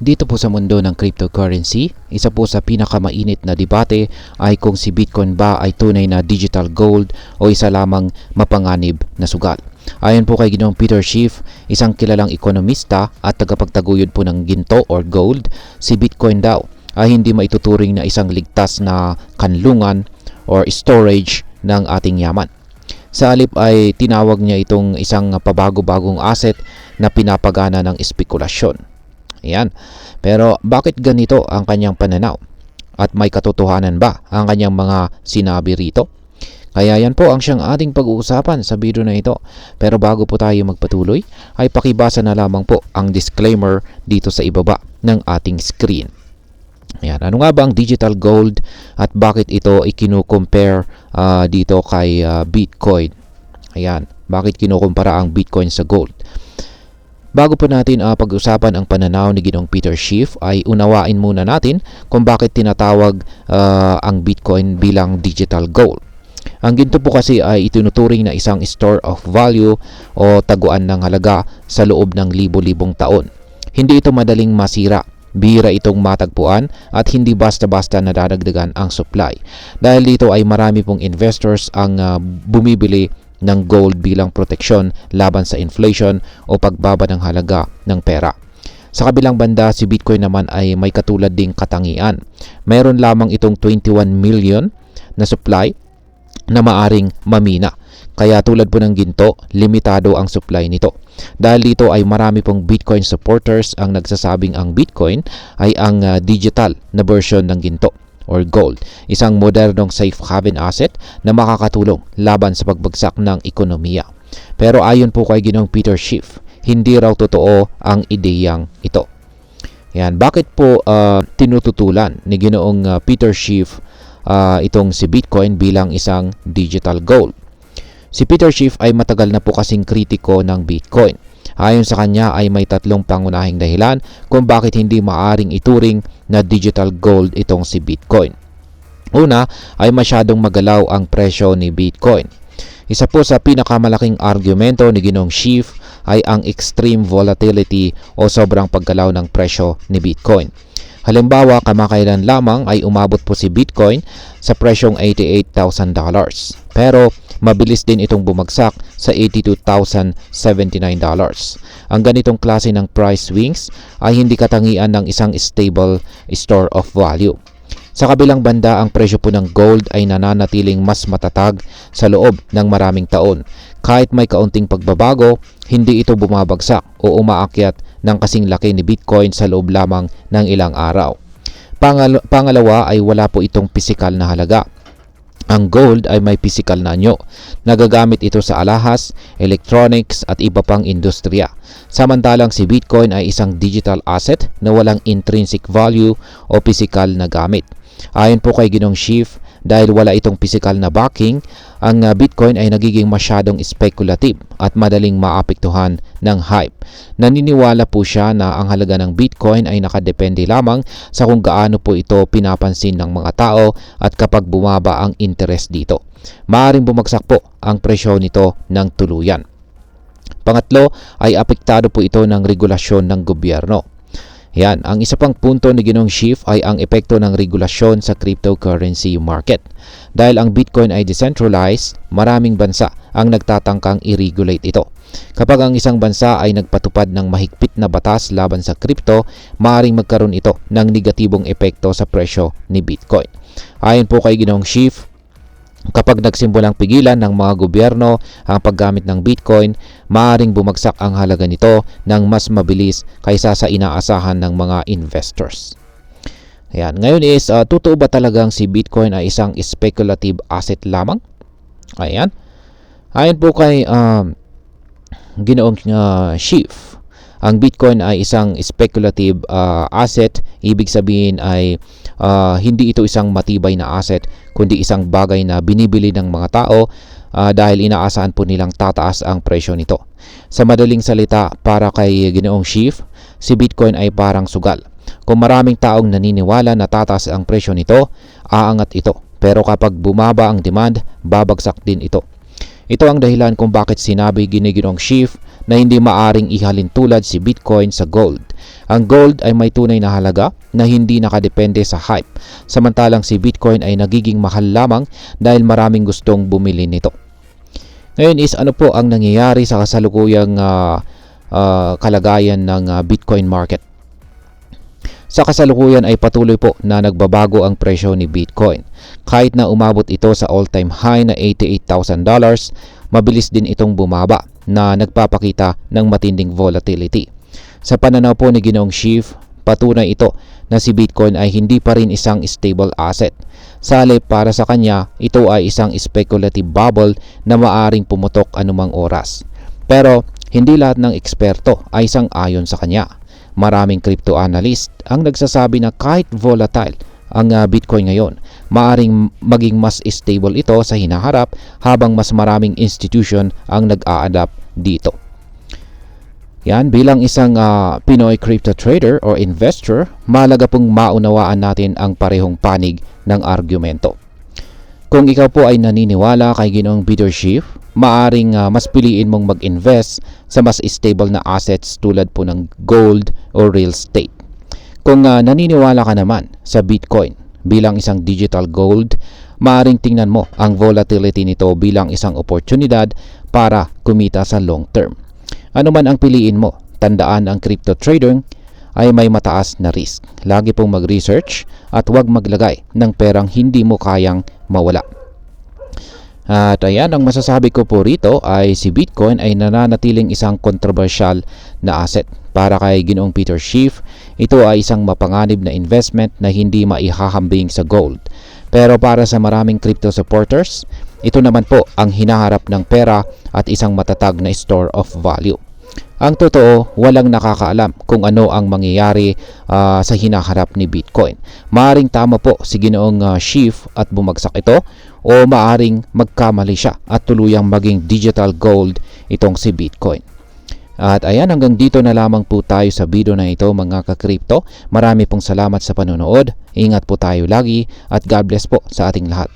Dito po sa mundo ng cryptocurrency, isa po sa pinakamainit na debate ay kung si Bitcoin ba ay tunay na digital gold o isa lamang mapanganib na sugal. Ayon po kay Ginoong Peter Schiff, isang kilalang ekonomista at tagapagtaguyod po ng ginto or gold, si Bitcoin daw ay hindi maituturing na isang ligtas na kanlungan or storage ng ating yaman. Sa halip ay tinawag niya itong isang pabago-bagong asset na pinapagana ng espekulasyon. Ayan. Pero bakit ganito ang kanyang pananaw? At may katotohanan ba ang kanyang mga sinabi rito? Kaya yan po ang siyang ating pag-uusapan sa video na ito. Pero bago po tayo magpatuloy, ay pakibasa na lamang po ang disclaimer dito sa ibaba ng ating screen. Ayan. Ano nga ba ang digital gold at bakit ito ikinu-compare dito kay Bitcoin? Ayan. Bakit kinukumpara ang Bitcoin sa gold? Bago po natin pag-usapan ang pananaw ni Ginoong Peter Schiff ay unawain muna natin kung bakit tinatawag ang Bitcoin bilang digital gold. Ang ginto po kasi ay itinuturing na isang store of value o taguan ng halaga sa loob ng libo-libong taon. Hindi ito madaling masira, bihira itong matagpuan at hindi basta-basta nadadagdagan ang supply. Dahil dito ay marami pong investors ang bumibili ng gold bilang proteksyon laban sa inflation o pagbaba ng halaga ng pera. Sa kabilang banda, si Bitcoin naman ay may katulad ding katangian. Mayroon lamang itong 21 million na supply na maaring mamina. Kaya tulad po ng ginto, limitado ang supply nito. Dahil dito ay marami pong Bitcoin supporters ang nagsasabing ang Bitcoin ay ang digital na version ng ginto or gold, isang modernong safe haven asset na makakatulong laban sa pagbagsak ng ekonomiya. Pero ayon po kay Ginoong Peter Schiff, hindi raw totoo ang ideyang ito. Yan, bakit po tinututulan ni Ginoong Peter Schiff itong si Bitcoin bilang isang digital gold? Si Peter Schiff ay matagal na po kasing kritiko ng Bitcoin. Ayon sa kanya ay may tatlong pangunahing dahilan kung bakit hindi maaring ituring na digital gold itong si Bitcoin. Una ay masyadong magalaw ang presyo ni Bitcoin. Isa po sa pinakamalaking argumento ni Ginoong Schiff ay ang extreme volatility o sobrang paggalaw ng presyo ni Bitcoin. Halimbawa, kamakailan lamang ay umabot po si Bitcoin sa presyong $88,000. Pero mabilis din itong bumagsak sa $82,079. Ang ganitong klase ng price swings ay hindi katangian ng isang stable store of value. Sa kabilang banda, ang presyo po ng gold ay nananatiling mas matatag sa loob ng maraming taon. Kahit may kaunting pagbabago, hindi ito bumabagsak o umaakyat ng kasing laki ni Bitcoin sa loob lamang ng ilang araw. Pangalawa ay wala po itong pisikal na halaga. Ang gold ay may pisikal na anyo. Nagagamit ito sa alahas, electronics at iba pang industriya. Samantalang si Bitcoin ay isang digital asset na walang intrinsic value o pisikal na gamit. Ayon po kay Ginoong Schiff, dahil wala itong pisikal na backing, ang Bitcoin ay nagiging masyadong speculative at madaling maapektuhan ng hype. Naniniwala po siya na ang halaga ng Bitcoin ay nakadepende lamang sa kung gaano po ito pinapansin ng mga tao at kapag bumaba ang interest dito. Maaaring bumagsak po ang presyo nito ng tuluyan. Pangatlo ay apektado po ito ng regulasyon ng gobyerno. Yan, ang isa pang punto ni Ginoong Schiff ay ang epekto ng regulasyon sa cryptocurrency market. Dahil ang Bitcoin ay decentralized, maraming bansa ang nagtatangkang i-regulate ito. Kapag ang isang bansa ay nagpatupad ng mahigpit na batas laban sa crypto, maaaring magkaroon ito ng negatibong epekto sa presyo ni Bitcoin. Ayon po kay Ginoong Schiff, kapag nagsimbulang pigilan ng mga gobyerno ang paggamit ng Bitcoin, maaaring bumagsak ang halaga nito ng mas mabilis kaysa sa inaasahan ng mga investors. Ayan. Ngayon is, totoo ba talagang si Bitcoin ay isang speculative asset lamang? Ayan. Ayon po kay Ginoong Schiff, ang Bitcoin ay isang speculative asset. Ibig sabihin ay hindi ito isang matibay na asset, kundi isang bagay na binibili ng mga tao dahil inaasahan po nilang tataas ang presyo nito. Sa madaling salita, para kay Ginoong Schiff, si Bitcoin ay parang sugal. Kung maraming taong naniniwala na tataas ang presyo nito, aangat ito. Pero kapag bumaba ang demand, babagsak din ito. Ito ang dahilan kung bakit sinabi ni Ginoong Schiff na hindi maaring ihalin tulad si Bitcoin sa gold. Ang gold ay may tunay na halaga na hindi nakadepende sa hype, samantalang si Bitcoin ay nagiging mahal lamang dahil maraming gustong bumili nito. Ngayon is ano po ang nangyayari sa kasalukuyang kalagayan ng Bitcoin market? Sa kasalukuyan ay patuloy po na nagbabago ang presyo ni Bitcoin. Kahit na umabot ito sa all-time high na $88,000, mabilis din itong bumaba na nagpapakita ng matinding volatility. Sa pananaw po ni Ginoong Schiff, patunay ito na si Bitcoin ay hindi pa rin isang stable asset. Sa halip para sa kanya, ito ay isang speculative bubble na maaring pumutok anumang oras. Pero hindi lahat ng eksperto ay sang-ayon sa kanya. Maraming crypto analyst ang nagsasabi na kahit volatile ang Bitcoin ngayon, maaring maging mas stable ito sa hinaharap habang mas maraming institution ang nag-a-adapt dito. Yan, bilang isang Pinoy crypto trader or investor, mahalaga pong maunawaan natin ang parehong panig ng argumento. Kung ikaw po ay naniniwala kay Ginoong Peter Schiff, maaring mas piliin mong mag-invest sa mas stable na assets tulad po ng gold o real estate. Kung naniniwala ka naman sa Bitcoin bilang isang digital gold, maaring tingnan mo ang volatility nito bilang isang oportunidad para kumita sa long term. Ano man ang piliin mo, tandaan ang crypto trading ay may mataas na risk. Lagi pong mag-research at huwag maglagay ng perang hindi mo kayang mawala. At ayan, ang masasabi ko po rito ay si Bitcoin ay nananatiling isang controversial na asset. Para kay Ginoong Peter Schiff, ito ay isang mapanganib na investment na hindi maihahambing sa gold. Pero para sa maraming crypto supporters, ito naman po ang hinaharap ng pera at isang matatag na store of value. Ang totoo, walang nakakaalam kung ano ang mangyayari sa hinaharap ni Bitcoin. Maaring tama po si Ginoong Schiff at bumagsak ito, o maaring magkamali siya at tuluyang maging digital gold itong si Bitcoin. At ayan, hanggang dito na lamang po tayo sa video na ito mga ka-crypto. Marami pong salamat sa panonood. Ingat po tayo lagi at God bless po sa ating lahat.